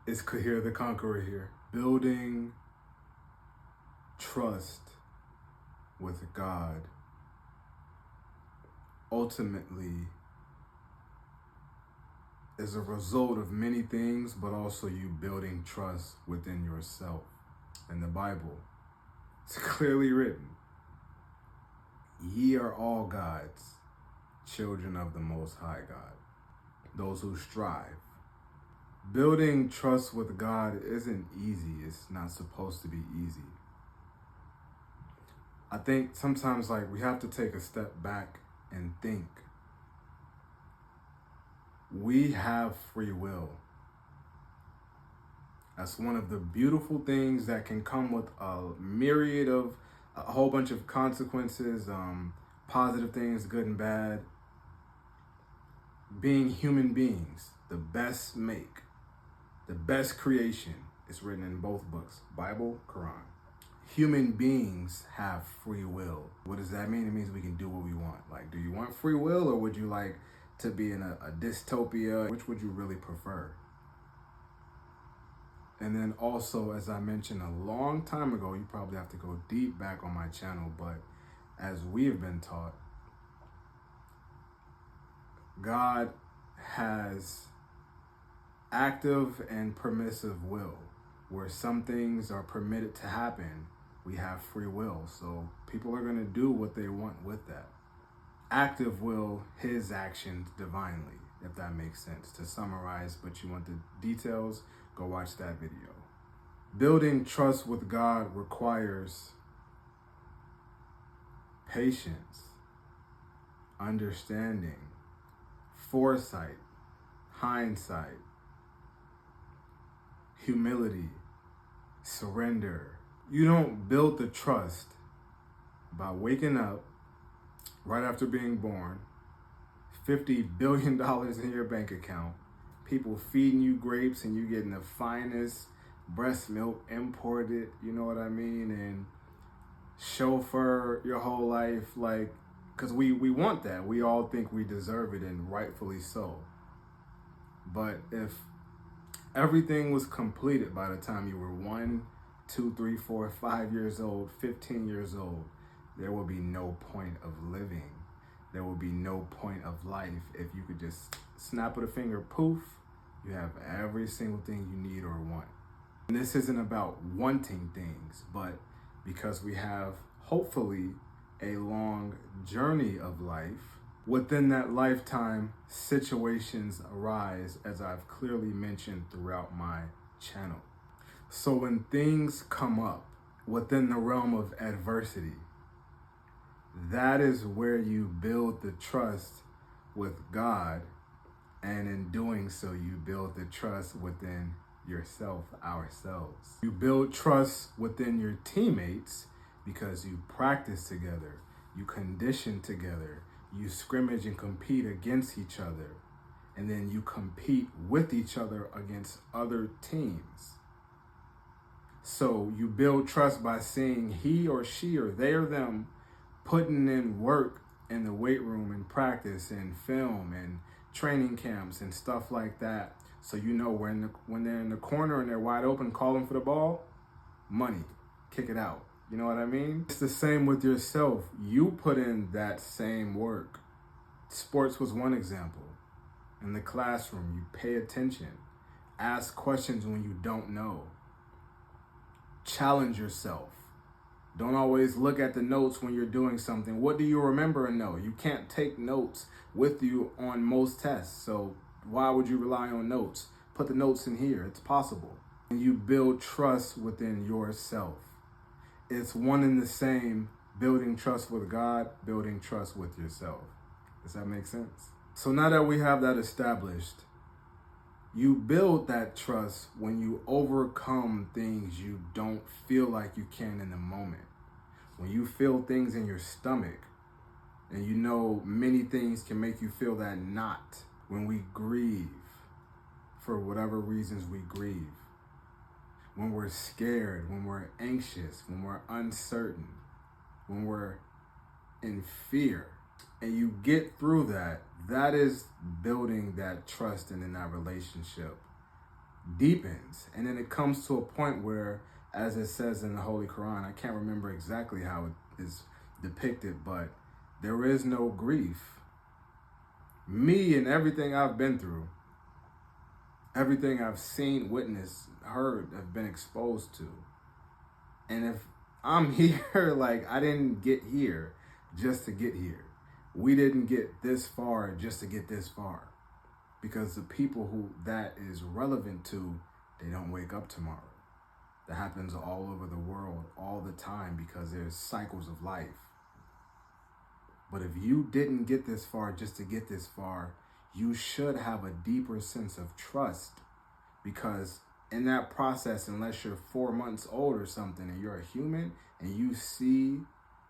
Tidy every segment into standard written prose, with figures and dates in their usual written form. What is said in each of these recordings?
It's Kahir the Conqueror here. Building trust with God ultimately is a result of many things, but also you building trust within yourself. In the Bible, it's clearly written, ye are all God's children of the Most High God, those who strive. Building trust with God isn't easy. It's not supposed to be easy. I think sometimes we have to take a step back and think. We have free will. That's one of the beautiful things that can come with a myriad of a whole bunch of consequences, positive things, good and bad. Being human beings, the best make, the best creation. It's written in both books, Bible, Quran. Human beings have free will. What does that mean? It means we can do what we want. Do you want free will, or would you like to be in a dystopia? Which would you really prefer? And then also, as I mentioned a long time ago, you probably have to go deep back on my channel, but as we have been taught, God has active and permissive will. Where some things are permitted to happen, we have free will. So people are going to do what they want with that. Active will, his actions divinely, if that makes sense. To summarize, but you want the details, go watch that video. Building trust with God requires patience, understanding, foresight, hindsight, humility, surrender. You don't build the trust by waking up right after being born, $50 billion in your bank account, people feeding you grapes and you getting the finest breast milk imported, you know what I mean, and chauffeur your whole life, because we want that. We all think we deserve it, and rightfully so. But if everything was completed by the time you were 1, 2, 3, 4, 5 years old, 15 years old, there will be no point of living. There will be no point of life. If you could just snap of a finger, poof, you have every single thing you need or want. And this isn't about wanting things, but because we have, hopefully, a long journey of life, within that lifetime, situations arise, as I've clearly mentioned throughout my channel. So when things come up within the realm of adversity, that is where you build the trust with God, and in doing so, you build the trust within yourself, ourselves. You build trust within your teammates because you practice together, you condition together, you scrimmage and compete against each other, and then you compete with each other against other teams. So you build trust by seeing he or she or they or them putting in work in the weight room and practice and film and training camps and stuff like that. So you know when they're in the corner and they're wide open calling for the ball, money, kick it out. You know what I mean? It's the same with yourself. You put in that same work. Sports was one example. In the classroom, you pay attention. Ask questions when you don't know. Challenge yourself. Don't always look at the notes when you're doing something. What do you remember and know? You can't take notes with you on most tests. So why would you rely on notes? Put the notes in here. It's possible. And you build trust within yourself. It's one and the same, building trust with God, building trust with yourself. Does that make sense? So now that we have that established, you build that trust when you overcome things you don't feel like you can in the moment. When you feel things in your stomach, and you know many things can make you feel that knot. When we grieve, for whatever reasons we grieve. When we're scared, when we're anxious, when we're uncertain, when we're in fear, and you get through that, that is building that trust and in that relationship deepens. And then it comes to a point where, as it says in the Holy Quran, I can't remember exactly how it is depicted, but there is no grief. Me and everything I've been through, everything I've seen, witnessed, heard, have been exposed to. And if I'm here, like, I didn't get here just to get here. We didn't get this far just to get this far. Because the people who that is relevant to, they don't wake up tomorrow. That happens all over the world all the time because there's cycles of life. But if you didn't get this far just to get this far, you should have a deeper sense of trust, because in that process, unless you're 4 months old or something and you're a human and you see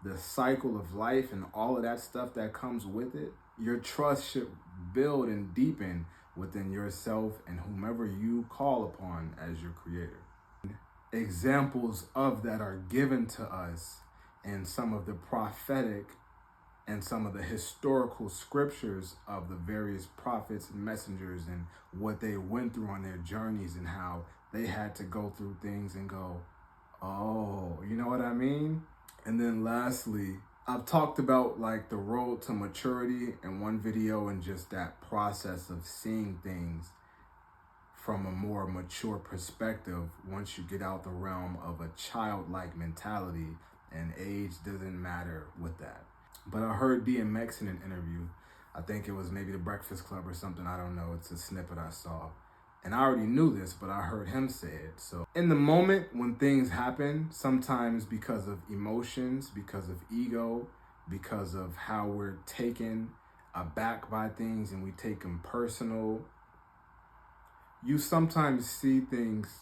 the cycle of life and all of that stuff that comes with it, your trust should build and deepen within yourself and whomever you call upon as your creator. Examples of that are given to us in some of the prophetic and some of the historical scriptures of the various prophets and messengers and what they went through on their journeys and how they had to go through things and go, oh, you know what I mean? And then lastly, I've talked about like the road to maturity in one video and just that process of seeing things from a more mature perspective once you get out the realm of a childlike mentality, and age doesn't matter with that. But I heard DMX in an interview. I think it was maybe the Breakfast Club or something. I don't know. It's a snippet I saw. And I already knew this, but I heard him say it. So in the moment when things happen, sometimes because of emotions, because of ego, because of how we're taken aback by things and we take them personal, you sometimes see things,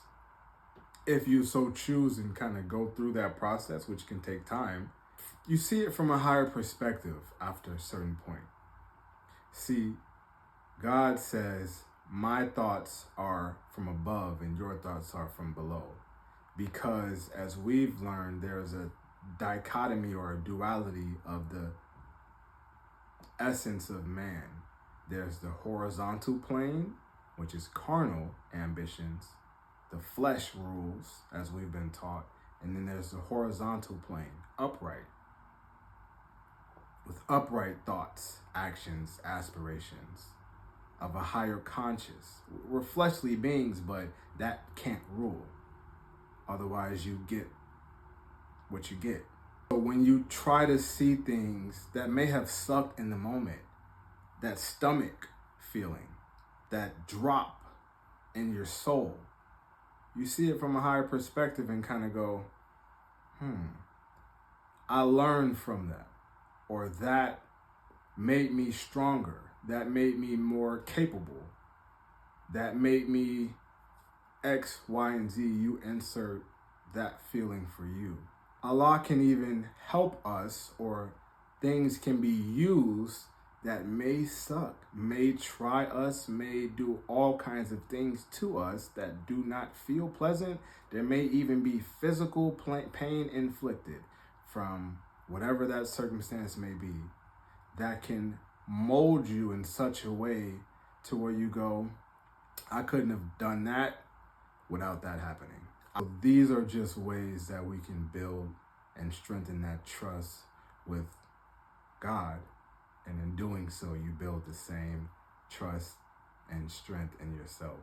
if you so choose and kind of go through that process, which can take time, you see it from a higher perspective after a certain point. See, God says, my thoughts are from above and your thoughts are from below. Because as we've learned, there's a dichotomy or a duality of the essence of man. There's the horizontal plane, which is carnal ambitions. The flesh rules, as we've been taught. And then there's the horizontal plane, upright, with upright thoughts, actions, aspirations of a higher conscious. We're fleshly beings, but that can't rule. Otherwise, you get what you get. So when you try to see things that may have sucked in the moment, that stomach feeling, that drop in your soul, you see it from a higher perspective and kind of go, I learned from that. Or that made me stronger. That made me more capable. That made me X, Y, and Z. You insert that feeling for you. Allah can even help us, or things can be used that may suck, may try us, may do all kinds of things to us that do not feel pleasant. There may even be physical pain inflicted from whatever that circumstance may be, that can mold you in such a way to where you go, I couldn't have done that without that happening. So these are just ways that we can build and strengthen that trust with God. And in doing so, you build the same trust and strength in yourself.